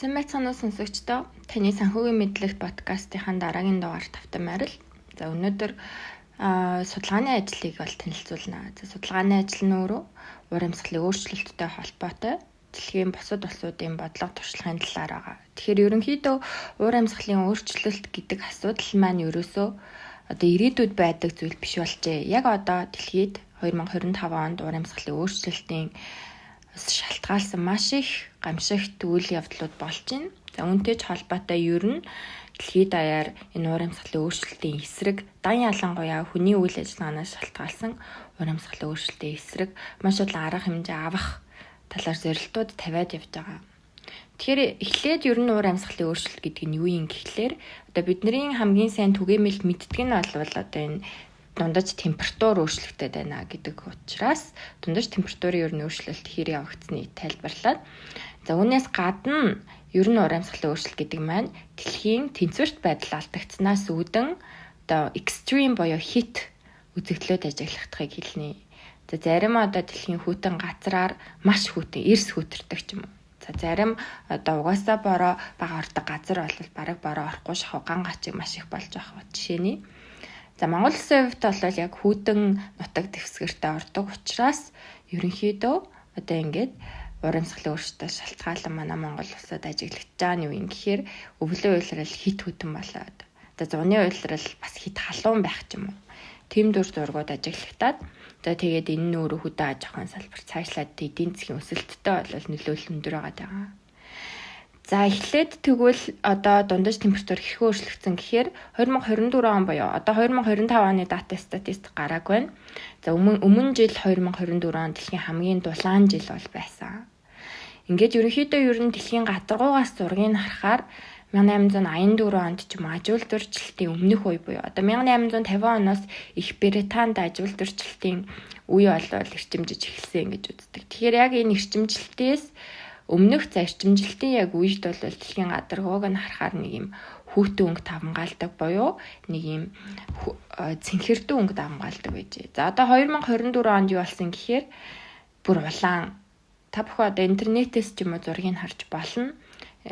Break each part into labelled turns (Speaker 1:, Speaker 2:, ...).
Speaker 1: Сайн байцгаана уу сонсогчдоо. Таны санхүүгийн мэдлэг подкастын дараагийн дугаар тавтамаар л. За өнөөдөр судалгааны ажлыг бол танилцуулна. За судалгааны ажил нь өөрөө уур амьсгалын өөрчлөлттэй холбоотой дэлхийн бусад улсуудын бодлого туршлагын талаар байгаа. Тэгэхээр ерөнхийдөө уур амьсгалын өөрчлөлт гэдэг асуудал маань ерөөсөө одоо ирээдүйд байдаг зүйл биш болжээ. Яг одоо дэлхийд 2025 онд уур амьсгалын өөрчлөлтийн шалтгаалсан маш их гамшигт үйл явдлууд болж байна. За үүнтэй ч холбоотой ер нь дэлхийд даяар энэ уур амьсгалын өөрчлөлтийн эсрэг дан ялангуяа хүний үйл ажиллагаанаас шалтгаалсан уур амьсгалын өөрчлөлтийн эсрэг маш олон арга хэмжээ авах талаар зорилтууд тавиад явж байгаа. Тэгэхээр эхлээд ер нь уур амьсгалын өөрчлөлт гэдэг нь юу юм гэхлээр одоо бидний хамгийн сайн түгээмэл мэддэг нь бол одоо энэ дундаж температур өөрчлөгдөд байна гэдэг учраас дундаж температурын ер нь өөрчлөлт хэр явагдсныг тайлбарлаад за үүнээс гадна ер нь уур амьсгалын өөрчлөлт гэдэг маань дэлхийн тэнцвэрт байдал алдагдсанаас үүдэн одоо extreme буюу хит үзэгдлүүд ажиглахдагыг хэлнэ. За зарим одоо дэлхийн хүйтэн газраар маш хүйтэн эрс хүтэрдэг ч юм уу. За зарим одоо угаасаа бороо бага ордог газар бол бараг бороо орохгүй шахав ган гачиг маш их болж байгаа жишээний. За Монгол Улсын хувьд бол яг хүйтэн нутаг дэвсгэртэй ордог учраас ерөнхийдөө одоо ингээд уур амьсгалын өөрчлөлтөд шалтгаалan манай Монгол улсад ажиглагдж байгаа нь юу юм гэхээр өвлөө уйлрал хит хүтэн болоод за зуны уйлрал бас хит халуун байх ч юм уу. Тэм дүр зургууд ажиглагтаад за тэгээд энэ нь өөрөө хөдөө аж ахуйн салбар цаашлаад эдийн засгийн өсөлттэй бол нөлөөлөл өндөр байгаа. За эхлээд тэгвэл одоо дундаж температур хэрхэн өөрчлөгдсөн гэхээр 2024 он буюу одоо 2025 оны дата статистик гараагүй байна. За өмнө жил 2024 он дэлхийн хамгийн дулаан жил бол байсан. Ингээд ерөнхийдөө ер нь дэлхийн гадаргуугаас зургийг харахаар 1884 онд ч юм аж үйлдвэрчлэлтийн өмнөх үе буюу одоо 1850 оноос Их Британд аж үйлдвэрчлэлтийн үе болол эрчимжиж эхэлсэн гэж үздэг. Тэгэхээр яг энэ эрчимжилтээс өмнөх зарчимжилтын яг үед бол дэлхийн гадаргууг нь харахаар нэг юм хүүтэн өнгө давмгаалдаг буюу нэг юм цэнхэрдэн өнгө давмгаалдаг байжээ. За одоо 2024 онд юу болсон гэхээр бүр улаан та бүхэн одоо интернетээс ч юм уу зургийг харж болно.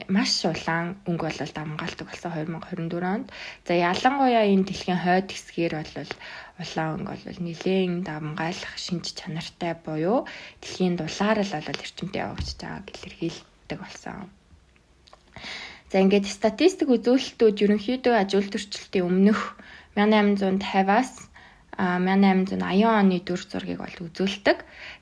Speaker 1: Маш улаан өнгө бол давмгаалдаг болсон 2024 онд. За ялангуяа энэ дэлхийн хойд хэсгээр бол улаан өнгө бол нэлээд давмгаалах шинж чанартай буюу дэлхийн дулаар л эрчимтэй явагдаж байгааг илэрхийлдэг болсон. За ингээд статистик үзүүлэлтүүд ерөнхийдөө аж үйлдвэрчлэлтийн өмнөх 1850-аас 1880 оны дүр зургийг бол үзүүлдэг.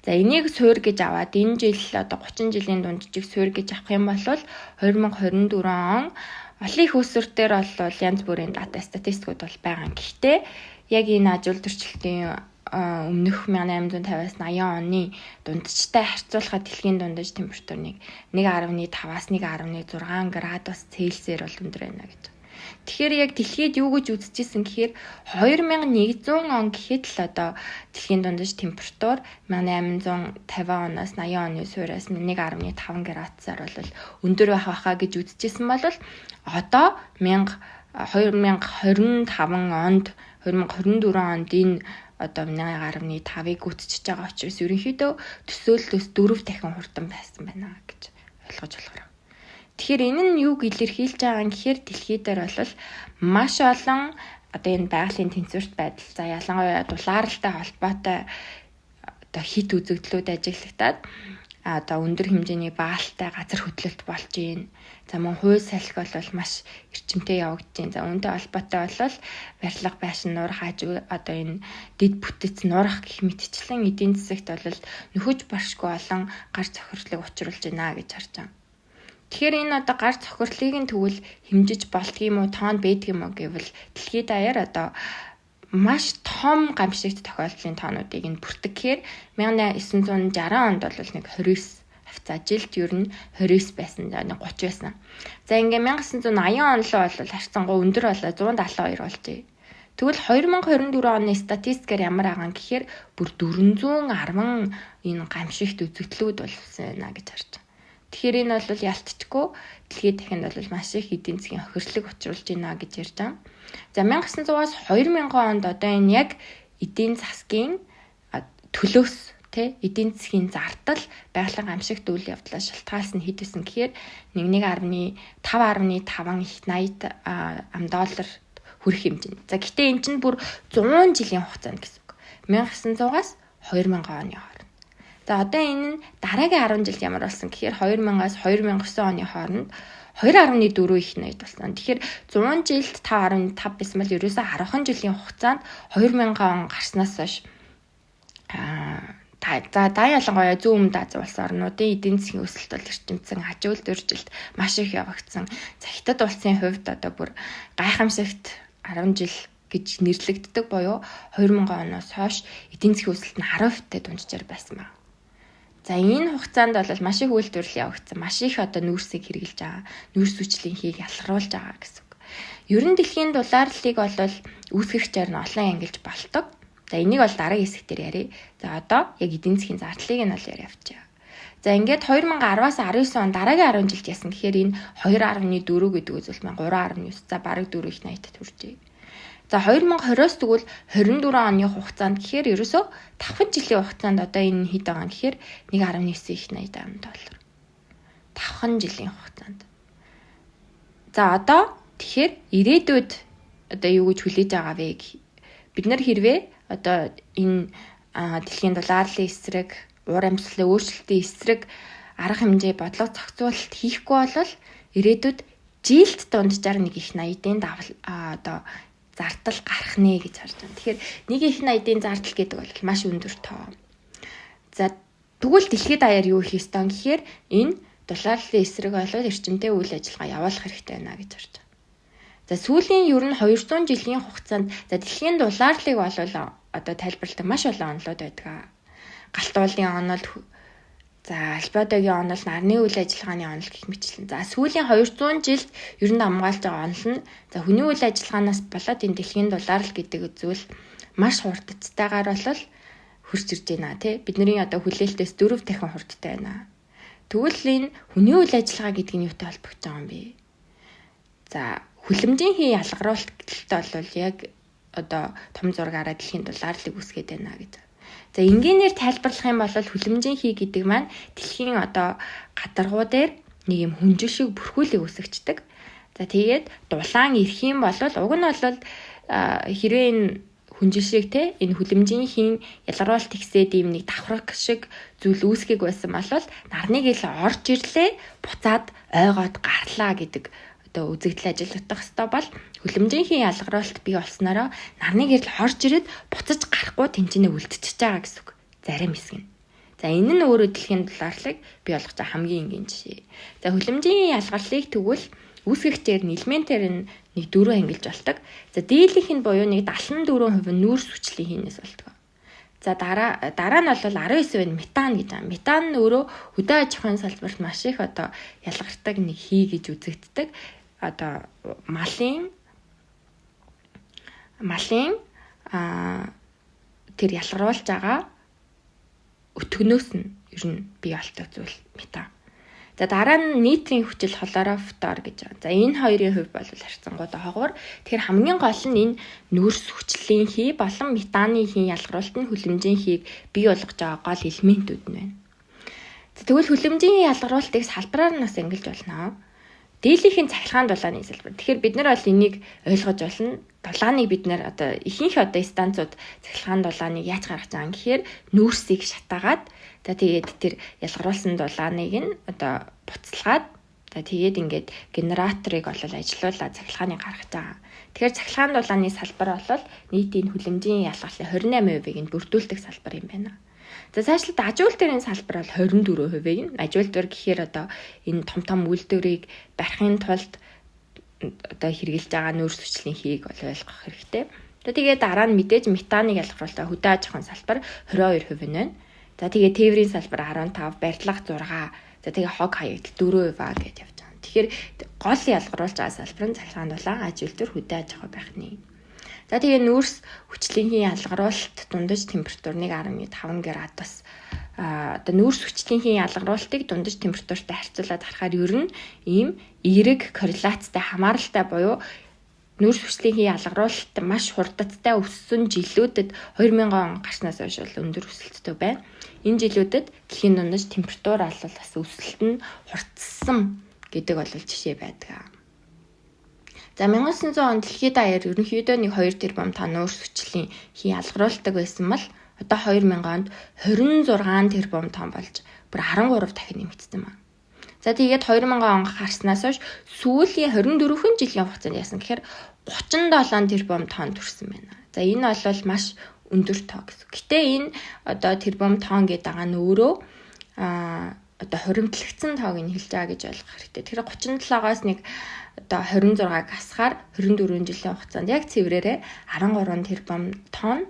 Speaker 1: За энийг суур гэж аваад энэ жил одоо 30 жилийн дунджийг суур гэж авах юм бол 2024 он олон их өсвөртөр бол янз бүрийн дата статистикуд бол байгаа. Гэхдээ яг энэ аж үйлдвэрчлэлтийн өмнөх 1850-аас 80 оны дундчтай харьцуулахад дэлхийн дундаж температурыг 1.5-аас 1.6 градус Цельсиэр бол өндөр байна гэж. Тэгэхээр яг дэлхийд юу гэж үзэжсэн гэхээр 2100 он гэхэд л одоо дэлхийн дундаж температур 1850 оноос 80 оны суураас 1.5 градусаар бол өндөр байхаа гэж үзэжсэн бол одоо 2025 онд 2024 онд энэ одоо 1.5-ыг гүйцэтгэж байгаа учраас ерөнхийдөө төсөөллөөс 4 дахин хурдан байсан байна гэж ойлгож болохоор. Тэгэхээр энэ нь юуг илэрхийлж байгаа юм гэхээр дэлхийд дээр бол маш олон одоо энэ байгалийн тэнцвэрт байдал за ялангуяа дулаалтай холбоотой одоо хит үзэгдлүүд ажиглагдаад одоо өндөр хэмжээний баалтай газар хөдлөлт болж байна. За мөн хууль салхи бол маш эрчимтэй явагдаж байна. За үүнтэй холбоотой бол барилга байшин нурах одоо энэ дэд бүтэц нурах гэх мэтчлэн эдийн засагт бол нөхөж баршгүй олон гар цохирлыг учруулж байна гэж харж байна. Тэгэхээр энэ одоо гар цохирлыг нь тэгвэл хэмжиж болдгийм үү, тоонд байдгийм үү гэвэл дэлхийд даяар одоо маш том гамшигт тохиолдлын тоонуудыг нь бүртгэх гэхээр 1960 онд бол нэг 29 хавцаа жилд ер нь 29 байсан, 30 байсан. За ингээ 1980 он л бол харьцангуй өндөр болоо 172 болжээ. Тэгвэл 2024 оны статистикээр ямар байгаа юм гэхээр бүр 410 энэ гамшигт үзэгдлүүд болсон байна гэж харж байна. Тэгэхээр энэ бол ялцчихгүй дэлхийд дахинд бол маш их эдийн засгийн хохирлыг учруулж байна гэж ярьж байгаа. За 1900-аас 2000 онд одоо энэ яг эдийн засгийн төлөөс тий эдийн засгийн зардал байгалийн амшигт үйл явдлаас шалтгаалсан нь хэд байсан гэхээр 5.5 их 80 ам доллар хүрэх хэмжээнд. За гэтээ эн чинь бүр 100 жилийн хугацаанд гэсэн үг. 1900-аас 2000 оны хооронд. За одоо энэ нь дараагийн 10 жилд ямар болсон гэхээр 2000-аас 2009 оны хооронд 2.4 их 80 болсон. Тэгэхээр 100 жилд 5.5 байсан бол ерөөсөө 10 жилийн хугацаанд 2000 он гарснаас хойш за ялангуяа зүүн өмнөд Ази улс орнуудын эдийн засгийн өсөлт бол эрчимцэн аж үйлдвэржилт маш их явагдсан. За Хятад улсын хувьд одоо бүр гайхамшигт 10 жил гэж нэрлэгддэг буюу 2000 оноос хойш эдийн засгийн өсөлт нь 10%-тэй дунджаар байсан байна. За энэ хугацаанд бол маш их үйлдвэрлэл явагдсан. Маш их одоо нүүрсийг хэрэгжилж байгаа. Нүүрс хүчлийнхийг ялгаруулж байгаа гэсэн үг. Ер нь дэлхийн дулаарлалыг бол үүсгэгчээр нь олон ангилж болдог. За энийг бол дараагийн хэсэг дээр яриа. За одоо яг эдийн засгийн зардлыг нь бол яриа авчаа. За ингээд 2010-аас 19 он дараагийн 10 жилд яасан гэхээр энэ 2.4 гэдэг үзүүлэлт маань 3.9 за бараг 4 их 80-д хүрчээ. За 2020-оос тэгвэл 24 оны хугацаанд гэхээр ерөөсөө 5 жилийн хугацаанд одоо энэ хэд байгаа юм гэхээр 1.9 их 80 доллар. 5 жилийн хугацаанд. За одоо тэгэхээр ирээдүйд одоо юу гэж хүлээж байгаа вэ? Бид нар хэрвээ одоо энэ дэлхийн дулаарлалын эсрэг, уур амьсгалын өөрчлөлтийн эсрэг арга хэмжээ бодлого зохицуулалт хийхгүй бол ирээдүйд жилд дунджаар 1 их 80-ийн одоо зардал гарах нэ гэж харж байна. Тэгэхээр 1 их 80-ийн зардал гэдэг бол маш өндөр тоо. За тэгвэл дэлхийд даяар юу хийх ёстой гэхээр энэ дулаарлалын эсрэг болоод эрчимтэй үйл ажиллагаа явуулах хэрэгтэй байна гэж харж байна. За сүүлийн ер нь 200 жилийн хугацаанд за дэлхийн дулаарлалыг бол одоо тайлбарладаг маш олон онолууд байдаг. Галтуулын онол, за альбадогийн онол, нарны үйл ажиллагааны онол гэх мэтлэн. За сүүлийн 200 жилд ер нь хамгаалж байгаа онол нь за хүний үйл ажиллагаанаас болоод энэ дэлхийн дулаарлал гэдэг зүйл маш хурдцтайгаар бол хурж ирж байна тий. Бидний одоо хүлээлтээс 4 дахин хурдтай байна. Тэгвэл энэ хүний үйл ажиллагаа гэдэг нь юутай холбогдож байгаа юм бэ? За хүлэмжийн хий ялгаруулалттай бол яг одоо том зургаараа дэлхийн дулаарлалыг үсгээд байна гэж. За энгийнээр тайлбарлах юм бол хүлэмжийн хий гэдэг маань дэлхийн одоо гадаргуу дээр нэг юм хүнжил шиг бүрхүүлийг үсгчдэг. За тэгээд дулаан ирэх юм бол уг нь бол хэрвээ энэ хүнжил шиг те энэ хүлэмжийн хийн ялгаруулалт ихсээд ийм нэг давхраг шиг зүйл үүсгэх байсан бол нарныг ил орж ирлээ буцаад ойгоод гарлаа гэдэг одоо үзэгдэл ажиллагдах хэвээр бол хүлэмжийн хийн ялгаруулалт бий болсноороо нарны гэрэл хорж ирээд буцаж гарахгүй тэнцэнэ үлдчихэж байгаа гэсэн үг. Зарим хэсэг нь. За энэ нь өөрөө дэлхийн дулаарлалыг бий болгож байгаа хамгийн энгийн жишээ. За хүлэмжийн ялгаруулалтыг тэгвэл үүсгэгчээр нь элементээр нь нэг 4 ангилж болдог. За дийлийнх нь буюу нэг 74% нүүрс хүчлийн хийнээс болдог. За дараа нь бол 19% метан гэж байгаа. Метан нь өөрөө хөдөө аж ахуйн салбарт маш их одоо ялгардаг нэг хий гэж үзэгддэг. Одоо малын тэр ялгаруулж байгаа өтгнөөс нь ер нь бий болдог зүйл метан. За дараа нь нитрийн хүчил холоороо фтор гэж байгаа. За энэ хоёрын хувь бол харьцангуйтай хогвор. Тэгэхээр хамгийн гол нь энэ нүүрс хүчлийн хий болон метаны хий ялгаруулалт нь хүлэмжийн хийг бий болгож байгаа гол элементүүд нь байна. За тэгвэл хүлэмжийн ялгаруулалтыг салбараар нас ангилж болно. Дийлийнхийн цахилгаан дулааны салбар. Тэгэхээр бид нар бол энийг ойлгож болно. Дулааныг бид нар одоо ихэнх одоо станцууд цахилгаан дулааныг яаж гаргаж байгаа юм гэхээр нүүрсийг шатаагаад за тэгээд тэр ялгаруулсан дулааныг нь одоо буцалгаад за тэгээд ингээд генераторыг бол ажилуулаад цахилгааныг гаргаж байгаа. Тэгэхээр цахилгаан дулааны салбар бол нийтийн хүлэмжийн ялгаруулалтын 28%-ийг нь бүрдүүлдэг салбар юм байна. За цаашлаад аж үйлдвэрийн салбар бол 24%-ийг нь аж үйлдвэр гэхээр одоо энэ том үйлдвэрийг барихын тулд одоо хэрэгжилж байгаа нүүрс хүчлийн хийг бол ойлгох хэрэгтэй. Тэгээд дараа нь мэдээж метаныг ялгаруулалтаа хөдөө аж ахуйн салбар 22% нь байна. За тэгээд тээврийн салбар 15, барилга 6, за тэгээд хог хаягдл 4% гэж явж байгаа. Тэгэхээр гол ялгаруулж байгаа салбар нь цахилгаан дулаан, аж үйлдвэр, хөдөө аж ахуй байх нь. За тэгээ нүүрс хүчлийн ялгаруулалт дундаж температур 1.5 градус одоо нүүрс хүчлийн ялгаруулалтыг дундаж температуртай харьцуулаад харахаар ер нь ийм эерэг корреляцтай хамааралтай буюу нүүрс хүчлийн ялгаруулалт маш хурдтай өссөн жилүүдэд 2000 он гарснаас хойш бол өндөр өсөлттэй байна. Энэ жилүүдэд дэлхийн дундаж температур бол бас өсөлт нь хурдсан гэдэг бол жишээ байдаг. За 1900 он дэлхийд даяар ерөнхийдөө 2 тэрбум тонн нүүрс хүчлийн ялгаруулдаг байсан бол одоо 2000 онд 26 тэрбум тонн болж бүр 13 дахин нэмэгдсэн байна. За тэгээд 2000 он гарснаас хойш сүүлийн 24 жилийн хугацаанд яасан гэхээр 37 тэрбум тонн төрсэн байна. За энэ бол маш өндөр тоо гэсэн. Гэтэ энэ одоо тэрбум тонн гэдэг байгаа нь өөрөө одоо хуримтлагдсан тоог нь хэлж байгаа гэж ойлгох хэрэгтэй. Тэр 37-аас нэг одоо 26-г асахаар 24 жилийн хугацаанд яг цэврээрээ 13 тэрбум тонн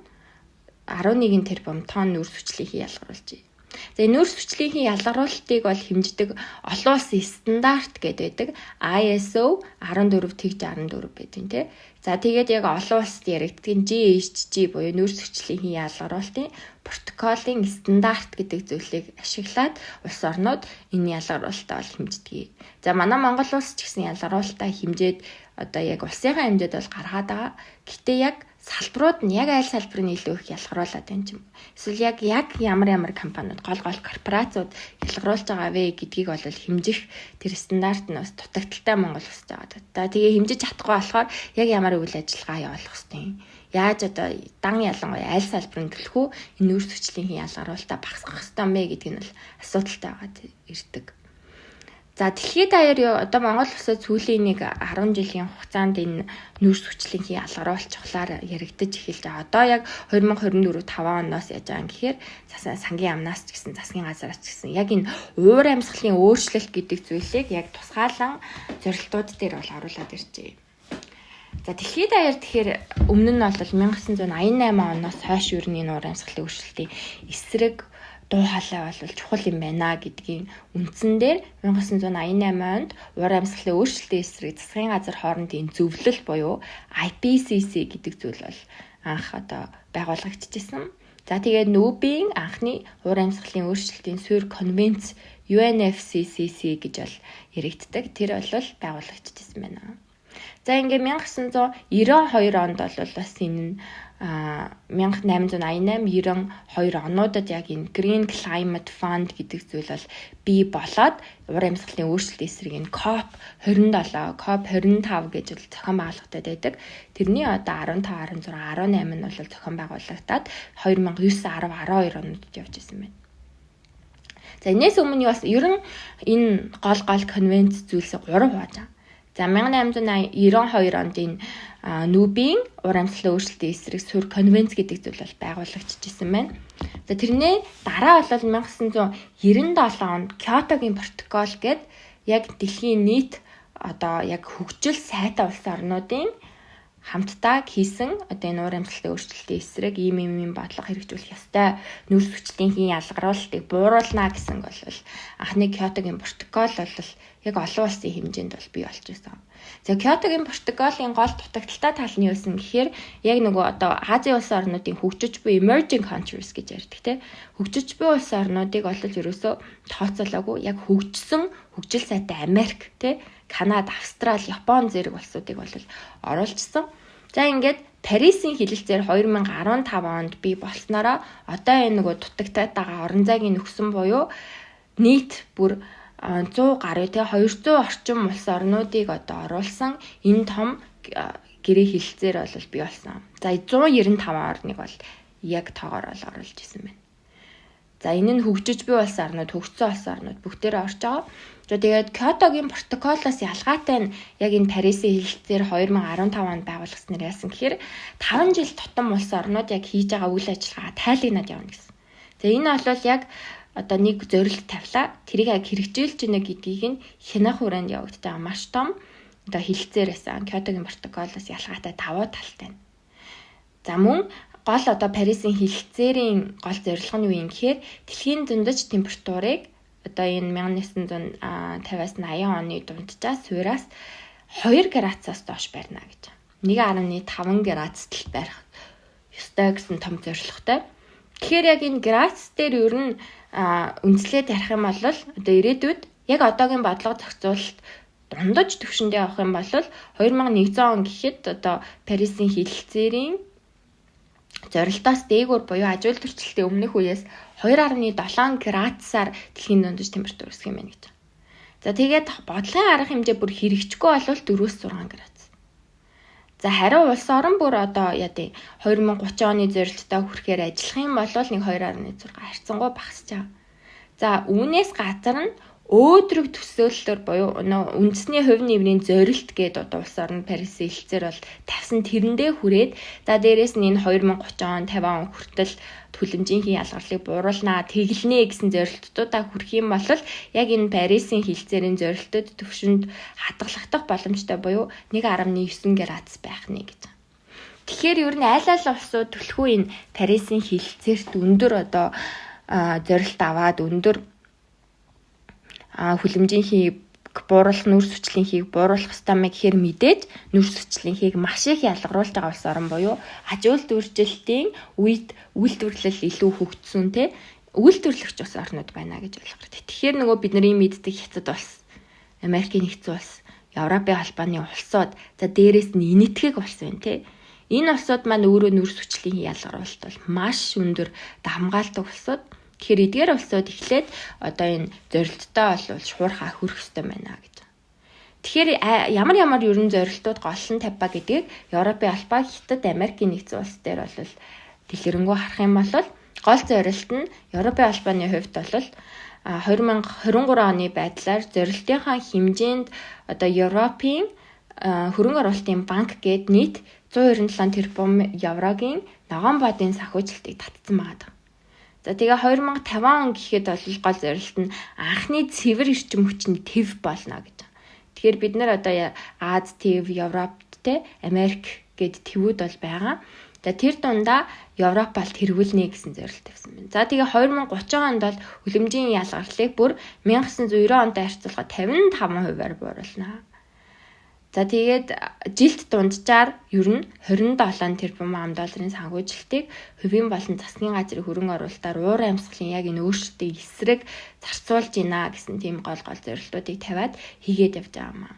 Speaker 1: 11 тэрбум тонн нүүрс хүчлийн ялгаруулж байна. За энэ нүүрс хүчлийн ялгаруулалтыг бол хэмждэг олон улсын стандарт гэдэг байдаг. ISO 14/64 гэдэг тийм. За тэгээд яг олон улсад яригддаг GHG буюу нүүрс хүчлийн ялгаруулалтын протоколын стандарт гэдэг зүйлийг ашиглаад улс орнууд энэ ялгаруулалтаа бол хэмждэг. За манай Монгол улс ч гэсэн ялгаруулалтаа хэмжээд одоо яг улсынхаа хэмжээд бол гаргаад байгаа. Гэтэ яг салбарууд нь яг аль салбарын илүү их ялгаруулад байна ч юм. Эсвэл яг ямар компаниуд гол корпорациуд ялгаруулж байгаа вэ гэдгийг бол хэмжих тэр стандарт нь бас дутагдaltaй Монгол улсад байгаа. За тэгээ хэмжиж чадахгүй болохоор яг ямар үйл ажиллагаа явуулах хэвтэй. Яаж одоо дан ялангуяа аль салбарын төлхөө энэ нүүрс хүчлийн ялгаруулалтаа багасгах хэвтэй юм бэ гэдг нь бол асуудалтай байгаа ирдэг. За дэлхийд даяар одоо Монгол улсад сүүлийн 10 жилийн хугацаанд энэ нүүрс хүчлийн ялгаруулалт чухлаар яригдаж эхэлж байгаа. Одоо яг 2024 5 оноос яаж байгаа юм гэхээр сангийн амнаас ч гэсэн засгийн газараас ч гэсэн яг энэ уур амьсгалын өөрчлөлт гэдэг зүйлийг яг тусгаалan зорилтууд дээр бол оруулаад иржээ. За дэлхийд даяар тэгэхээр өмнө нь бол 1988 оноос хойш ер нь энэ уур амьсгалын өөрчлөлтийн эсрэг дуу хоолой бол чухал юм байна гэдгийн үндсэн дээр 1988 онд уур амьсгалын өөрчлөлтийн эсрэг засгийн газар хоорондын зөвлөл буюу IPCC гэдэг зүйл бол анх одоо байгуулагдчихсан. За тэгээд НҮБ-ийн анхны уур амьсгалын өөрчлөлтийн суурь конвенц UNFCCC гэж бол яригддаг. Тэр бол байгуулагдчихсан байна. За ингээд 1992 онд бол бас энэ 1888 92 онуудад яг энэ Green Climate Fund гэдэг зүйл бол бий болоод уур амьсгалын өөрчлөлтийн эсрэг энэ COP27, COP25 гэж зохион байгуулагдаад байдаг. Тэрний одоо 15, 16, 18 нь бол зохион байгуулагдаад 2009, 10, 12 онуудад явж исэн байна. За энэс өмнө бас ер нь энэ гол конвенц зүйлсээ 3 хувааж байгаа. За 1892 онд энэ НҮБ-ийн уур амьсгалын өөрчлөлтийн эсрэг суурь конвенц гэдэг зүйл бол байгуулагдчихсан байна. За тэрний дараа бол 1997 онд Кёотогийн протокол гээд яг дэлхийн нийт одоо яг хөгжил сайтай улс орнуудын хамтдаа хийсэн одоо энэ уур амьсгалын өөрчлөлтийн эсрэг ийм бодлого хэрэгжүүлэх ёстой нүүрс хүчлийн ялгаруулалтыг бууруулна гэсэн бол анхны Кёотогийн протокол бол яг олон улсын хэмжээнд бол бий болж байсан. За Кёотогийн протоколын гол дутагдaltaй тал нь юу вэ гэхээр яг нөгөө одоо Азийн улс орнуудын хөгжиж буй emerging countries гэж ярьдаг тийм хөгжиж буй улс орнуудыг бол ерөөсөө тооцоолоогүй яг хөгжсөн хөгжил сайтай Америк тийм Канада, Австрали, Япон зэрэг улсуудыг бол оруулжсан. За ингээд Парисын хилэлцээр 2015 онд бий болсноороо одоо энэ нөгөө дутагдaltaй байгаа орон зайгийн нөхсөн буюу нийт бүр 100 гаруй те 200 орчим улс орнуудыг одоо оруулсан энэ том гэрээ хилэлцээр бол бий болсон. За 195 орныг бол яг тоогоор бол оруулж исэн байна. За энэ нь хөгжиж буй улс орнууд, хөгжсөн улс орнууд бүгдээрээ орж байгаа. За тэгээд Кёотогийн протоколоос ялгаатай нь яг энэ Парисын хилэлцээр 2015 онд байгуулагдсанаар яасан гэхээр 5 жил тутам улс орнууд яг хийж байгаа үйл ажиллагаа тайлагнаад явна гэсэн. За энэ бол яг одоо нэг зорилт тавилаа. Тэрийг яг хэрэгжүүлж гинэ гэдгийг нь хянах хүрээнд явагдаж байгаа маш том одоо хилэлцээр байсан. Кёотогийн протоколоос ялгаатай давуу талтай. За мөн гол одоо Парисын хилэлцээрийн гол зорилго нь юу юм гэхээр дэлхийн дундаж температурыг одоо энэ 1950-аас 80 оны дунджаас суураас 2 градусаас доош барина гэж. 1.5 градусд барих ёстой гэсэн том зорилготой. Тэгэхээр яг энэ градус дээр ер нь үндэслээд ярих юм бол одоо ирээдүйд яг одоогийн бодлого зохицуулалт дундаж түвшиндээ авах юм бол 2100 он гэхэд одоо Парисын хэлэлцээрийн зорилтоос дээгүүр буюу аж үйлдвэр төрчлөлтийн өмнөх үеэс 2.7 градусаар дэлхийн дундаж температур өсөх юм байна гэж. За тэгээд бодлогын арга хэмжээ бүр хэрэгжихгүй болвол 4-6 градус. За харин улс орон бүр одоо 2030 оны зорилттой хүрэхээр ажиллах юм бол нэг 2.6 харьцангуй багасч байгаа. За үүнээс газар нь өөдрөг төсөөллөөр буюу үндэсний хувь нэмрийн зорилт гэдэг улс орн Парисын хэлэлцээр бол тавьсан тэрэндээ хүрээд за дээрэс нь энэ 2030 он 50 он хүртэл хүлэмжийн ялгарлыг бууруулнаа тэглэнэ гэсэн зорилттуудаа хүрэх юм бол яг энэ Парисын хэлэлцээрийн зорилтууд төвшөнд хадгалагдах боломжтой буюу 1.9 градус байх нэ гэж. Тэгэхээр ер нь аль улсууд төлхөө энэ Парисын хэлэлцээрт өндөр одоо зорилт аваад өндөр хүлэмжийн бууруулах нүүрс хүчлийнхийг бууруулах ёстой мэй гэхээр мэдээж нүүрс хүчлийнхийг маш их ялгаруулж байгаа улс орн буюу аж үйлдвэрлэлийн үед үйлдвэрлэл илүү хөгжсөн үйлдвэрлэгч улс орнууд байна гэж ойлгох хэрэгтэй. Тэгэхээр нөгөө бидний мэддэг Хятад улс, Америкийн нэгдсэн улс, Европын албаны улсууд за дээрээс нь энэтхэг улс байна Энэ улсууд маань өөрөө нүүрс хүчлийн ялгаруулалт бол маш өндөр хамгаалдаг улсууд. Тэгэхээр эдгээр улсууд эхлээд одоо энэ зорилттой бол шуурхаа хүрэх ёстой байна гэж. Тэгэхээр ямар ерөн зорилтууд гол нь тавьба гэдгийг Европын албаа, Хятад, Америкийн нэгдсэн улс дээр бол дэлгэрэнгүй харах юм бол гол зорилт нь Европын албаны хувьд бол 2023 оны байдлаар зорилтынхаа хэмжээнд одоо Европын хөрөнгө оруулалтын банк гээд нийт 197 тэрбум еврогийн ногоон бодын санхүүжилтийг татсан байгаа. За тэгээ 2050 он гэхэд бол гол зорилт нь анхны цэвэр эрчим хүчний төв болно гэж. Тэгэхээр бид нар одоо Аз төв, Европт Америк гээд твүүд бол байгаа. За тэр дундаа Европ болт хэрэгүүлнэ гэсэн зорилт тавьсан байна. За тэгээ 2030 онд бол хүлэмжийн ялгарлыг бүр 1990 онтой харьцуулахад 55%-аар бууруулна. За тэгээд жилд дунджаар ер нь 27 тэрбум $, санхүүжилтийг хувийн болон засгийн газрын хөрөнгө оруулалтаар уур амьсгалын яг энэ өөрчлөлтийн эсрэг зарцуулж гинэ гэсэн тийм гол зорилтуудыг тавиад хийгээд явж байгаа юм аа.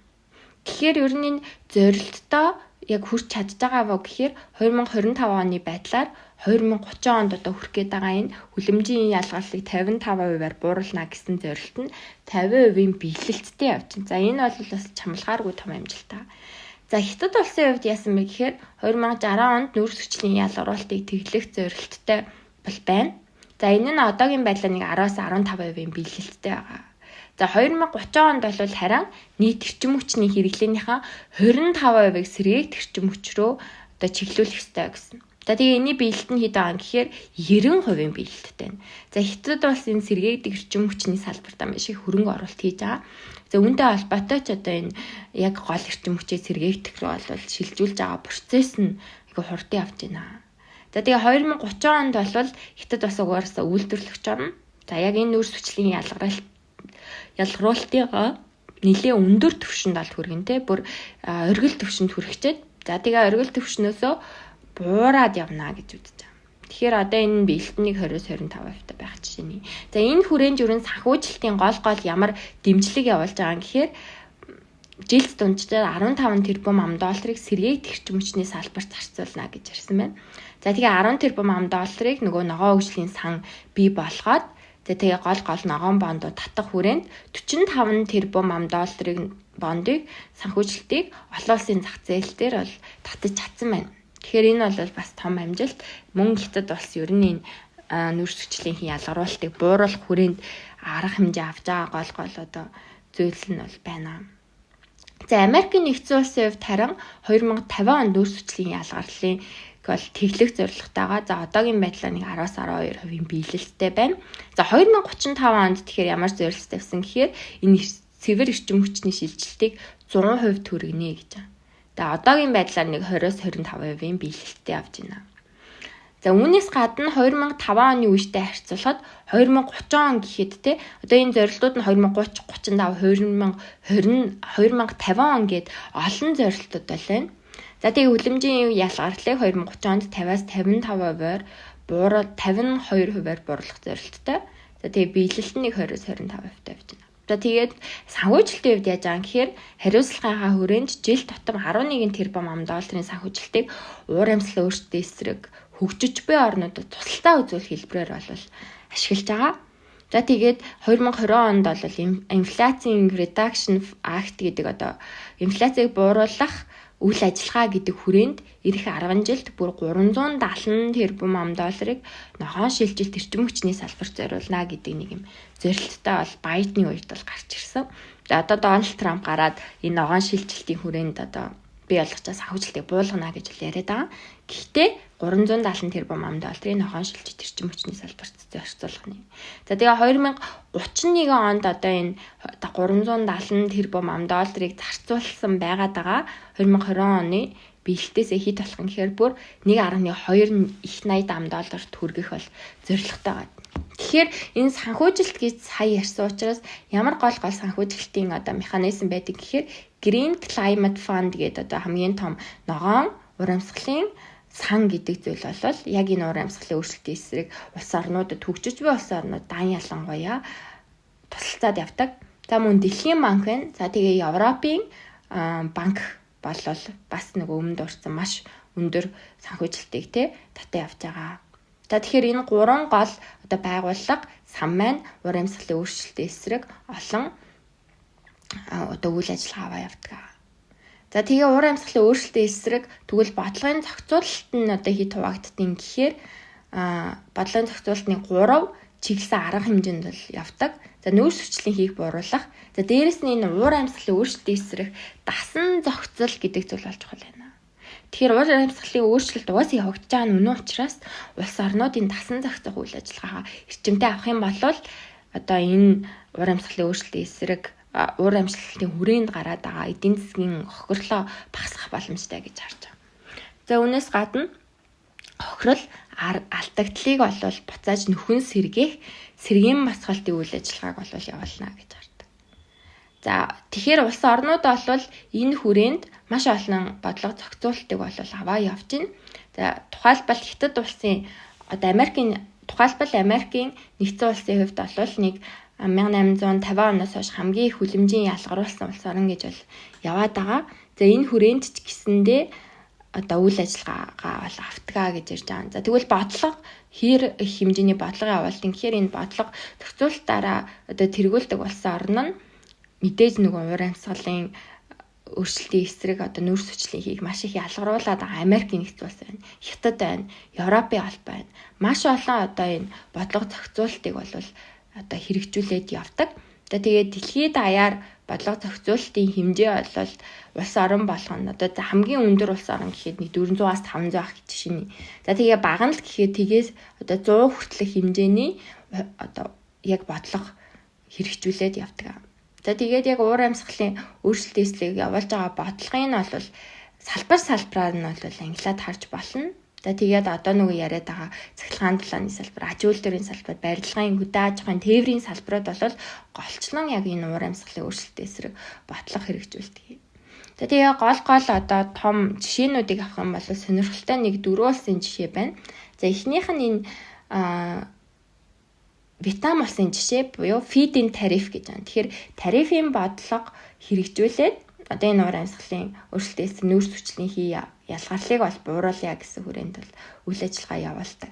Speaker 1: Тэгэхээр ер нь энэ зорилттой яг хүрч чадж байгаа вэ гэхээр 2025 оны байдлаар 2030 онд одоо хүрэх гээд байгаа энэ хүлэмжийн ялгарлыг 55%-аар бууруулна гэсэн зорилт нь 50% биелэлттэй явчихна. За энэ бол бас чамлахааргүй том амжилтаа. За Хятад улсын хувьд яасан бэ гэхээр 2060 онд нүүрс хүчлийн ялгаруулалтыг тэглэх зорилттой бол байна. За энэ нь одоогийн байдлаар нэг 10-15% биелэлттэй байгаа. За 2030 онд бол харин нийт эрчим хүчний хэрэглээнийхээ 25%-ыг сэргээгт эрчим хүч рүү одоо чиглүүлэх ёстой гэсэн. За тэгээ энэний биелэлт нь хэд байгаа юм гэхээр 90% биелэлттэй байна. За Хятад улс энэ сэргээгдэх эрчим хүчний салбартаа маш их хөрөнгө оруулалт хийж байгаа. За үүнтэй холбоотой ч одоо энэ яг гол эрчим хүчээ сэргээгдэх рүү бол шилжүүлж байгаа процесс нь их хурдан явж байна. За тэгээ 2030 онд бол Хятад бас угаасаа үйлдвэрлэгч орно. За яг энэ нүүрс хүчлийн ялгаруулалтын нэлээд өндөр түвшинд хүргэнтэй бүр оргил түвшинд хүрэхчээд за тэгээ оргил түвшнөөсөө буураад явна гэж үзэж байгаа. Тэгэхээр одоо энэ биелэлтнийг 20-25% байх жишээний. За энэ хүрээнд ерөн санхүүжилтийн гол ямар дэмжлэг явуулж байгаа юм гэхээр жилд дунджаар 15 тэрбум $, сэргээгт эрчим хүчний салбарт зарцуулна гэж ярьсан байна. За тэгээ 10 тэрбум $, нөгөө ногоон хөгжлийн сан бий болгоод за тэгээ гол ногоон бондууд татах хүрээнд 45 тэрбум $, бондыг санхүүжилтийг олон улсын зах зээл дээр бол татаж чадсан байна. Тэгэхээр энэ бол бас том амжилт. Мөн Хятад улс ер нь энэ нүүрс хүчлийн ялгаруулалтыг бууруулах хүрээнд арга хэмжээ авч байгаа гол одоо зүйл нь бол байна. За Америкийн нэгдсэн улсын хувьд харин 2050 онд нүүрс хүчлийн ялгарлын бол тэглэх зорилготойгоо за одоогийн байдлаар нэг 10-12% биелэлттэй байна. За 2035 онд тэгэхээр ямар зорилт тавьсан гэхээр энэ цэвэр эрчим хүчний шилжилтийг 100% түргэнэ гэж байна. За одоогийн байдлаар нэг 20-25% биелэлттэй авч байна. За үүнээс гадна 2005 оны үетэй харьцуулахад 2030 он гэхэд одоо энэ зорилтууд нь 2030, 35, 2050 он гээд олон зорилтууд байна. За тэгээ хүлэмжийн ялгарлыг 2030 онд 50-55%-аар 52%-аар бууруулах зорилттой. За тэгээ биелэлт нь 20-25% тавьж байна. За тэгээд санхүүжилтийн хувьд яаж байгаа юм гэхээр хариуцлагынхаа хүрээнд жил тутам 11 тэрбум $, санхүүжилтийг уур амьсгалын өөрчлөлтийн эсрэг хөгжиж буй орнуудад тусалцаа үзүүлэх хэлбэрээр бол ашиглаж байгаа. За тэгээд 2020 онд бол Inflation Reduction Act гэдэг инфляцийг бууруулах үйл ажиллагаа гэдэг хүрээнд ирэх 10 жилд бүр $370 тэрбум нохойн шилжилт эрчим хүчний салбарт зориулна гэдэг нэг юм зорилттой бол Байдны үед бол гарч ирсэн. За одоо Дональд Трамп гараад энэ нохойн шилжилтийн хүрээнд бий болгочоо санхүүжилтийг буулгана гэж яриад байгаа. Гэхдээ $370 тэрбум нохойн шилжилт эрчим хүчний салбарт зориулах нь. За тэгээ 2031 онд энэ $370 тэрбум зарцуулсан байгаад байгаа 2020 оны бэлтээсээ хэд болох юм гэхээр бүр $1.2 их $80 төгрөгөх бол зорилготой байна. Тэгэхээр энэ санхүүжилт гэж сая ярьсан учраас ямар гол санхүүжилтийн механизм байдаг гэхээр Green Climate Fund гэдэг хамгийн том ногоон ур амьсгалын сан гэдэг зүйл бол яг энэ ур амьсгалын өөрчлөлтийн эсрэг улс орнуудад хөгжиж буй улс орнууд дан ялангуяа тусалцаад явдаг. За мөн Дэлхийн банк байна. За тэгээ Европын банк бол бас нөгөө өмнөд орсон маш өндөр санхүүжилтийг татаа явж байгаа. За тэгэхээр энэ гурван гол байгууллага сан маань ур амьсгалын өөрчлөлтийн эсрэг олон үйл ажиллагаа явуулдаг. За тэгээ ур амьсгалын өөрчлөлтийн эсрэг тэгвэл бодлогын зохицуулалт нь хэд хуваагддаг гэхээр бодлогын зохицуулалтны 3 чиглэсэн арга хэмжээнд бол явдаг. За нөөц хүчлийн хийх бууруулах. За дээрэс нь энэ уур амьсгалын өөрчлөлтийн эсрэг дасан зохицол гэдэг зүйл болж байгаа юм. Тэгэхээр уур амьсгалын өөрчлөлт угаасаа явагдаж байгаа нь үнэн учраас улс орнуудын дасан зохицох үйл ажиллагаагаа эрчимтэй авах юм бол энэ уур амьсгалын өөрчлөлтийн эсрэг уур амьсгалын хүрээнд гараад байгаа эдийн засгийн хохирлоо багасгах боломжтой гэж харж байгаа. За үүнээс гадна хохирол алдагдлыг бол буцааж нөхөн сэргээх сэргийн масгалтын үйл ажиллагааг бол явуулна гэж хардаг. За тэгэхээр улс орнууд бол энэ хүрээнд маш олон бодлого зохицуулалтыг бол аваа явж байна. За тухайлбал Хятад улсын Америкийн нэгдсэн улсын хувьд бол нэг 1850 оноос хойш хамгийн их хүлэмжийн ялгаруулсан улс орн гэж бол яваад байгаа. За энэ хүрээнд ч гэсэндээ үйл ажиллагаагаа бол автгаа гэж ярьж байгаа. За тэгвэл бодлого хэр их хэмжээний бодлого явуулдаг гэхээр энэ бодлого зохицуулалтаараа тэргүүлдэг улс орн нь мэдээж нөгөө уур амьсгалын өөрчлөлтийн эсрэг нөөц хүчлийн хийх маш их ялгаруулад байгаа Америкийн нэгдсэн улс байна. Хятад байна, Европын албан байна. Маш олон энэ бодлого зохицуулалтыг бол хэрэгжүүлээд явдаг. Тэгээд дэлхийд даяар бодлого зохицуулалтын хэмжээ бол улс орн болгоно. Хамгийн өндөр улс орн гэхэд 400-аас 500 ах гэж шинэ. За тэгээ бага нь л гэхэд тэгээс 100 хүртэлх хэмжээний яг бодлого хэрэгжүүлээд явдаг. За тэгээд яг уур амьсгалын өөрчлөлтийн эслийг явуулж байгаа бодлогын нь бол салбараар нь бол англиад харж болно. За тэгээд нөгөө яриад байгаа цахилгаан талааны салбар, аж үйлдвэрийн салбар, барилгын, хөдөө аж ахуйн, тээврийн салбарууд бол голчлон яг энэ уур амьсгалын өөрчлөлтийн эсрэг бодлого хэрэгжүүлдэг. За тэгээ гол том жишээнүүдийг авах юм бол сонирхолтой нэг 4 улсын жишээ байна. За эхнийх нь энэ Вьетнам улсын жишээ буюу feed-in tariff гэж байна. Тэгэхээр тарифын бодлого хэрэгжүүлээд энэ уур амьсгалын өөрчлөлтийн эсрэг нөөц хүчлийн ялгарлыг бол бууруулъя гэсэн хүрээнд бол үйл ажиллагаа явуулдаг.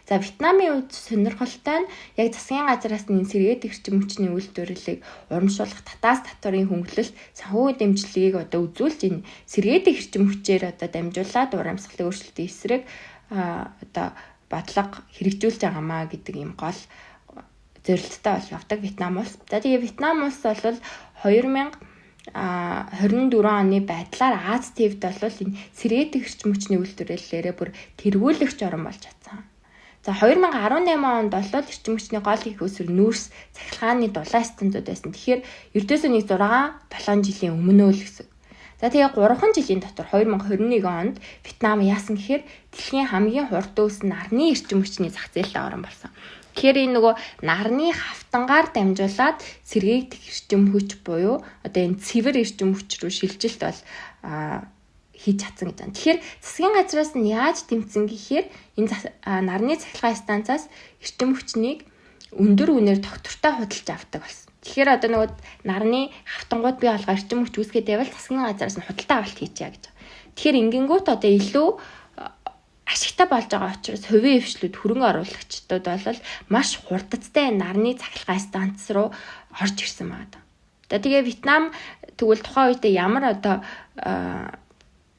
Speaker 1: За Вьетнамын үед сонирхолтой нь яг засгийн газраас нь сэргээд эрчим хүчний үйлдвэрлэлийг урамшуулах татаас татварын хөнгөлөлт санхүү дэмжлэгийг үзүүлж энэ сэргээд эрчим хүчээр дамжуулаад уур амьсгалын өөрчлөлтийн эсрэг бодлого хэрэгжүүлж байгаамаа гэдэг юм гол зорилттой бол явдаг Вьетнам улс. За тэгээ Вьетнам улс бол 2024 оны байдлаар Аз твд бол энэ сэргээд эрчим хүчний үйлдвэрлэлээрээ бүр тэргүүлэгч орн болж чадсан. За 2018 онд бол эрчим хүчний гол их өсвөр нүүрс цахилгааны дулаан станцууд байсан. Тэгэхээр ердөөсөө нэг 6-7 жилийн өмнөө л гэсэн. За тэгээ 3 жилийн дотор 2021 онд Вьетнам яасан гэхээр дэлхийн хамгийн хурд өссөн нарны эрчим хүчний зах зээлтэй орн болсон. Тэгэхээр энэ нөгөө нарны хавтангаар дамжуулаад сэргээгдэх эрчим хүч буюу энэ цэвэр эрчим хүч рүү шилжилт бол хийж чадсан гэж байна. Тэгэхээр засгийн газраас нь яаж тэмцсэн гэхээр энэ нарны цахилгаан станцаас эрчим хүчнийг өндөр үнээр доктортой худалдаж авдаг болсон. Тэгэхээр одоо нөгөө нарны хавтангууд бий болгоо эрчим хүч үүсгээд байвал засгийн газараас нь худалдаа авалт хийчихье гэж. Тэгэхээр ингэнгүүт одоо илүү ашигтай болж байгаа учраас хувийн эвшлүүд хөрөнгө оруулагчдад бол маш хурдтай нарны цахилгаан станц руу орж ирсэн байна. Тэгээ Вьетнам тэгвэл тухайн үедээ ямар одоо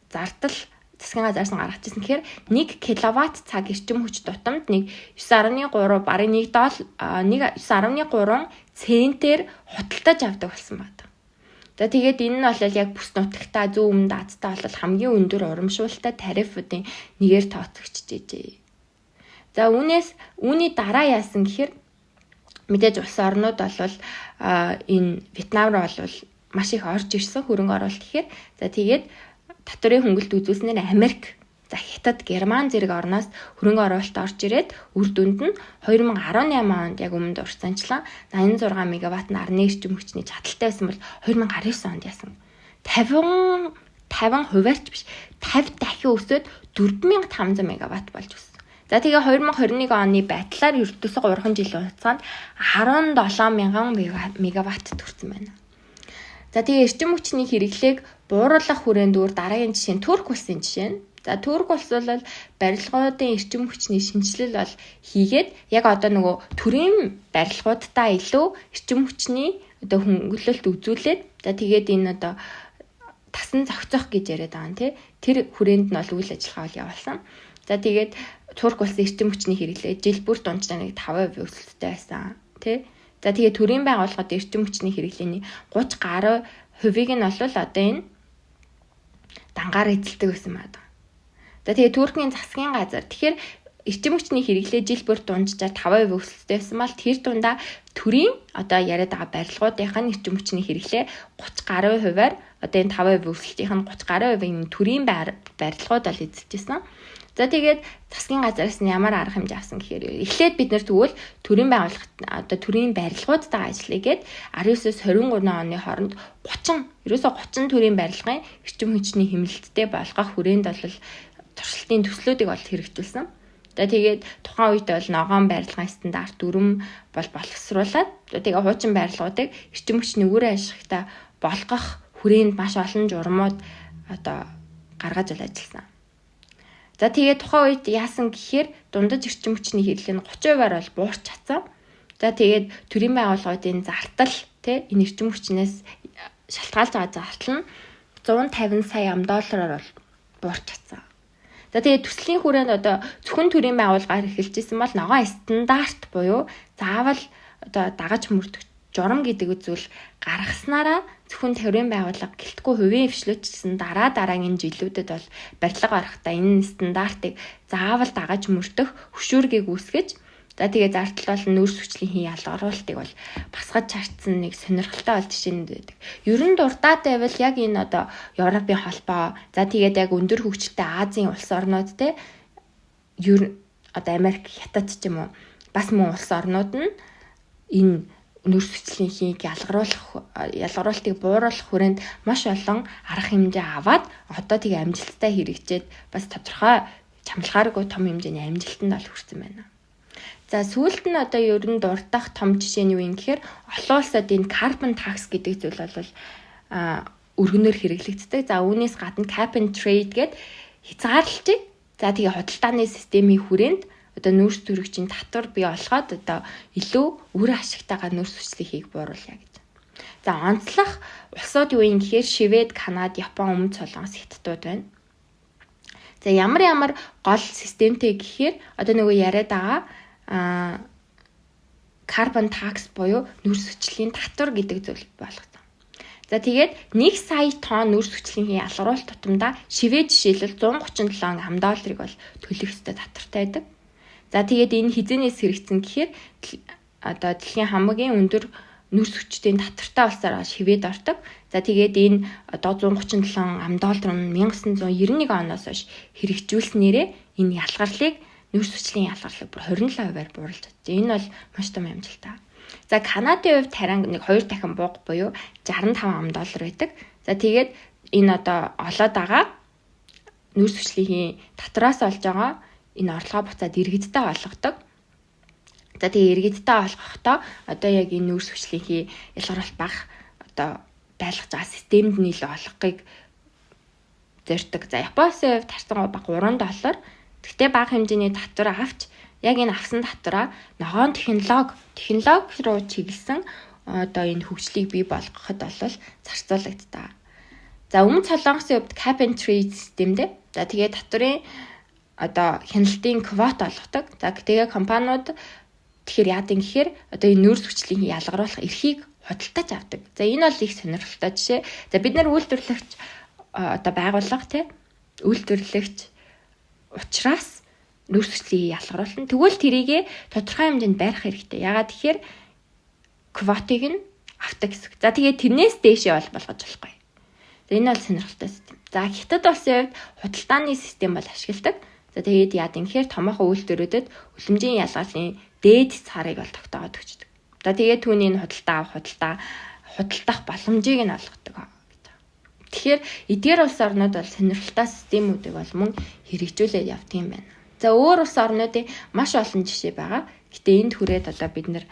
Speaker 1: зардал засгийн газараас нь гаргаж ирсэн гэхээр 1 киловатт цаг эрчим хүч тутамд 9.3 баруун 1 доллар 9.3 центээр худалдаж авдаг болсон байна. Тэгээд энэ нь бол яг бүс нутагтаа зүүн өмнөд Азтай бол хамгийн өндөр урамшуултай тарифуудын нэгээр тооцогдчихжээ. За үүний дараа яасан гэхээр мэдээж улс орнууд бол энэ Вьетнам руу бол маш их орж ирсэн хөрөнгө оруулалт гэхээр за тэгээд татврын хөнгөлт үзүүлснээр Америк, за Хятад, Герман зэрэг орноос хөрөнгө оруулалт орж ирээд үр дүнд нь 2018 онд яг өмнөд урьдчилан 86 мегаватт нарны эрчим хүчний чадaltaй байсан бол 2019 онд яасан 50 хувиарч биш 50 дахин өсөд 4500 мегаватт болж өссөн. За тэгээ 2021 оны байдлаар ердөөсөө 3 жилийн хугацаанд 17,000 мегаватт төрсэн байна. За тэгээ эрчим хүчний хэрэглээг бууруулах хүрээнд өөр дараагийн жишээ нь Турк улсын жишээ нь. За Турк улс бол барилгуудын эрчим хүчний шинжилэл бол хийгээд яг одоо нөгөө төрийн барилгуудтай илүү эрчим хүчний одоо хөнгөлөлт үзүүлээд за тэгээд энэ одоо тасан зохицох гэж яриад байгаа нь тэр хүрээнд нь бол үйл ажиллагаа бол явуулсан. За тэгээд Турк улсын эрчим хүчний хэрэглээ жил бүр дунджаа 5% өсөлттэй байсан За тэгээд төрийн байгууллагад эрчим хүчний хэрэглээний 30 гаруй хувийг нь бол одоо энэ дангаар эзэлдэг байсан байна. За тэгээд Туркийн засгийн газар тэгэхээр эрчим хүчний хэрэглээ жил бүр дунджаар 5% өсөлттэй байсан бол тэр дундаа төрийн одоо яриад байгаа барилгуудынх нь эрчим хүчний хэрэглээ 30 гаруй хувиар одоо энэ 5% өсөлтийнх нь 30 гаруй хувийн төрийн барилгууд бол эзэлжсэн. За тэгээд засгийн газараас нь ямар арга хэмжээ авсан гэхээр эхлээд бид нэр тэгвэл төрийн байгууллагт одоо төрийн барилгуудтай ажиллагээд 19-с 23 оны хооронд 30 төрийн барилгын эрчим хүчний хэмнэлттэй болгох хүрээнд бол туршилтын төслүүдийг бол хэрэгжүүлсэн. За тэгээд тухайн үед бол ногоон барилгын стандарт 4 бол боловсруулад тэгээд хуучин барилгуудыг эрчим хүчний үр ашигтай болгох хүрээнд маш олон журмууд одоо гаргаж ажилласан. За тэгээд тухайн үед яасан гэхээр дундаж эрчим хүчний хэрэглээ нь 30%-аар бол буурч чадсан. За тэгээд төрийн байгууллагуудын зардал энэ эрчим хүчнээс шалтгаалж байгаа зардал нь 150 сая $1 бол буурч чадсан. За тэгээд төслийн хүрээнд одоо зөвхөн төрийн байгууллагаар эхэлжсэн бол ногоон стандарт буюу заавал одоо дагаж мөрдөх журам гэдэг үзүүл гаргаснараа зөвхөн төрийн байгууллага гэлтгүй хувийн эвшлүүлсэн дараагийн жилүүдэд бол барилга барахдаа энэ стандартыг заавал дагаж мөрдөх хөшүүргийг үүсгэж за тэгээ зардал бол нүүрс хүчлийн ялгаруулалтыг бол басгаж чартсан нэг сонирхолтой бол жишээнүүд байдаг. Ер нь дуртаад байвал яг энэ одоо Европын холбоо за тэгээд яг өндөр хөгжилтэй Азийн улс орнууд ер одоо Америк, Хятад ч юм уу бас мөн улс орнууд нь энэ нүүрс хүчлийнхийг ялгаруулалтыг бууруулах хүрээнд маш олон арга хэмжээ аваад одоо тэгээ амжилттай хэрэгжээд бас тодорхой чамлахааргүй том хэмжээний амжилтанд бол хүрсэн байна. За сүүлд нь одоо ер нь дурдах том жишээ нь юу юм гэхээр олон улсад энэ carbon tax гэдэг зүйл бол өргөнөөр хэрэглэгддэг. За үүнээс гадна cap and trade гэдэг хязгаарлалтыг за тэгээ худалдааны системийн хүрээнд одоо нүүрс төрөгчийн татвар бий болгоод одоо илүү үр ашигтайгаар нүүрс хүчлийг бууруулъя гэж. За онцлог улсууд юу юм гэхээр Швед, Канада, Япон, Өмнөд Солонгос, Хятадууд байна. За ямар гол системтэй гэхээр одоо нөгөө яриад байгаа carbon tax буюу нүүрс хүчлийн татвар гэдэг зүйл болгосон. За тэгээд 1 сая тонн нүүрс хүчлийн ялгаруулалт тутамдаа Швед жишээлбэл $137 бол төлөх ёстой татвартай байдаг. За тэгээд энэ хизэнээс хэрэгцсэн гэхээр одоо дэлхийн хамгийн өндөр нүүрс хүчтэй татвартай улсаар Швед ордог. За тэгээд энэ одоо $137 нь 1991 оноос хойш хэрэгжүүлснээрээ энэ ялгарлыг нүүрс хүчлийн ялгарлыг бүр 27%-аар бууруулж чадсан. Энэ бол маш том амжилтаа. За Канадын хувьд харин нэг 2 дахин бууг буюу $65 байдаг. За тэгээд энэ одоо олоод байгаа нүүрс хүчлийн татвараас олж байгаа энэ орлогоо буцаад иргэдтэй олгодог. За тэгээ иргэдтэй олгохдоо одоо яг энэ нүүрс хүчлийнхээ ялгаруулалт бага одоо байлгаж байгаа системд нийлээ олгохыг зорьдог. За Японы хувьд тарцсан баг $3. Гэхдээ бага хэмжээний татвар авч яг энэ авсан татвараа ногоон технологи руу чиглэсэн одоо энэ хөгжлийг бий болгоход бол зарцуулагддаг. За өмнө Солонгосын хувьд cap and trade системтэй. За тэгээ татварын одоо хяналтын квота олгодог. За тэгээ компаниуд тэгэхээр яадаг гэхээр одоо энэ нүүрс хүчлийн ялгаруулах эрхийг худалдаж авдаг. За энэ бол их сонирхолтой жишээ. За бид нар үйлдвэрлэгч одоо байгууллага үйлдвэрлэгч учраас нүүрс хүчлийг ялгаруулна. Тэгвэл тэрийгэ тодорхой хэмжээнд барих хэрэгтэй. Ягаад тэгэхээр квотыг нь авдаг гэсэн. За тэгээд тэрнээс дээшээ болгож болохгүй. За энэ бол сонирхолтой систем. За Хятад улсын хувьд худалдааны систем бол ашигладаг. За тэгээд яадаг гэхээр томоохон үйлдвэрүүдэд үлэмжийн ялгааллын дээд цаарыг бол тогтоогоод өгчдөг. За тэгээд түүний худалдах боломжийг нь олгодог. Тэгэхээр эдгээр улс орнууд бол сонирхолтой системүүдийг бол мөн хэрэгжүүлээд явдаг юм байна. За өөр улс орнуудын маш олон жишээ байгаа. Гэтэ энд хүрээд одоо бид нэр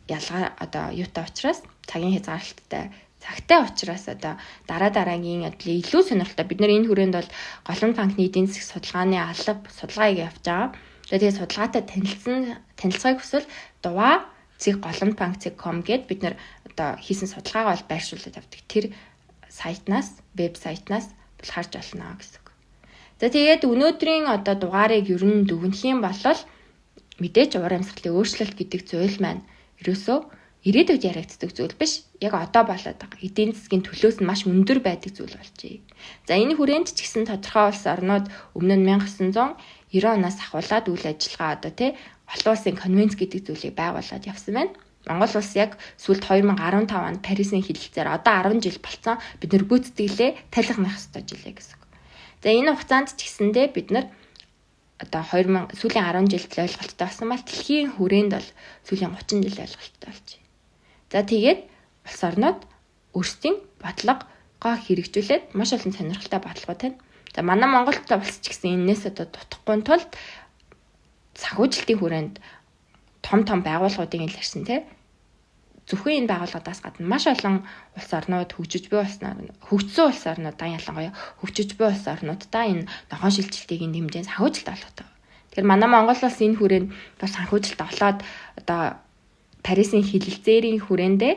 Speaker 1: ялгаа одоо юутай учраас цагийн хязгаарлалттай цагтай учраас одоо дараагийн илүү сонирхолтой бид нар энэ хүрээнд бол голомт банкны эдийн засаг судалгааны алба судалгааг явж байгаа. Тэгээд судалгаатай танилцахыг хүсвэл dua.golomtbank.com гэд бид нар одоо хийсэн судалгаагаа бол байршуулад авдаг. Тэр сайтнаас веб сайтнаас бол харж олно гэсэн үг. За тэгээд өнөөдрийн одоо дугаарыг ер нь дүгнэх юм бол мэдээж уур амьсгалын өөрчлөлт гэдэг зүйл маань ерөөсөө ирээдүйд яригддаг зүйл биш. Яг одоо болоод байгаа. Эдийн засгийн төлөөс нь маш өндөр байдаг зүйл болжээ. За энэ хүрээнд ч гэсэн тодорхой улс орнууд өмнө нь 1990 оноос ахуулаад үйл ажиллагаа одоо олон улсын конвенц гэдэг зүйлийг байгуулад явсан байна. Монгол улс яг сүүлд 2015 онд Парисын хэлэлцээр одоо 10 жил болцсон бид нар гүйцэтгэлээ талхнах ёстой жилээ гэсэн. За энэ хугацаанд ч гэсэндээ бид нар одоо сүүлийн 10 жилд ойлголттой болсон бол дэлхийн хүрээнд бол сүүлийн 30 жил ойлголттой болж байна. За тэгээд улс орнууд өөрсдийн бодлогоо хэрэгжүүлээд маш олон сонирхолтой бодлогоо тавина. За манай Монгол улс ч гэсэн энэс одоо дутхгүй тулд санхүүжилтийн хүрээнд том байгууллагуудын илэрсэн зөвхөн энэ байгууллагаас гадна маш олон улс орнууд хөгжиж буй хөгжсөн улс орнуудаа ялангуяа хөгжиж буй улс орнуудаа энэ ногоон шилжилтийг нэмжээ санхүүжилт олгодог. Тэгэхээр манай Монгол улс энэ хүрээнд бас санхүүжилт олоод одоо Парисын хэлэлцээрийн хүрээндээ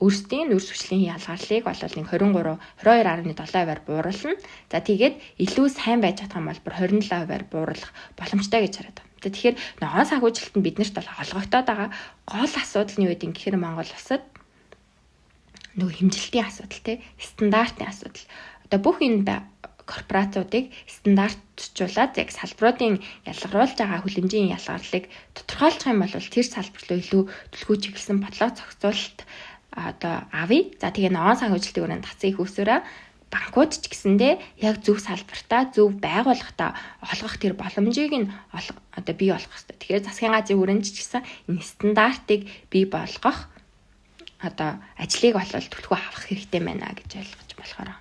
Speaker 1: өөрсдийн нүүрс хүчлийн ялгаарлыг бол 22.7%-аар бууруулна. За тэгээд илүү сайн байж чадах юм бол 27%-аар бууруулах боломжтой гэж хараад байна. Тэгэхээр ногоон санхүүжилт нь биднэрт бол олгогдоод байгаа гол асуудал нь юу гэдэг гэхээр Монгол улсад нөгөө хэмжилтийн асуудал стандартын асуудал. Одоо бүх энэ корпорациудыг стандартжуулаад яг салбаруудын ялгаруулж байгаа хүлэмжийн ялгаарлыг тодорхойлох юм бол тэр салбар руу илүү төлхөө чиглэсэн бодлого зохицуулалт одоо авъя. За тэгээ ногоон санхүүжилтийн өрөөнд тацыг үүсвэрээ банкуд ч гэсэндээ яг зөв салбартаа зөв байгууллагатаа олгох тэр боломжийг нь одоо бий болгох хэрэгтэй. Тэгэхээр засгийн газрын хүрээнд ч гэсэн энэ стандартыг бий болгох одоо ажлыг бол төлхөө авах хэрэгтэй байна гэж ойлгож болохоор.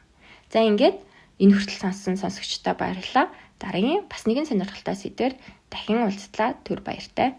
Speaker 1: За ингээд энэ хүртэл сонссон сонсогчдоо баярлалаа. Дараагийн бас нэгэн сонирхолтой сэдвээр дахин уулзлаа. Түр баяртай.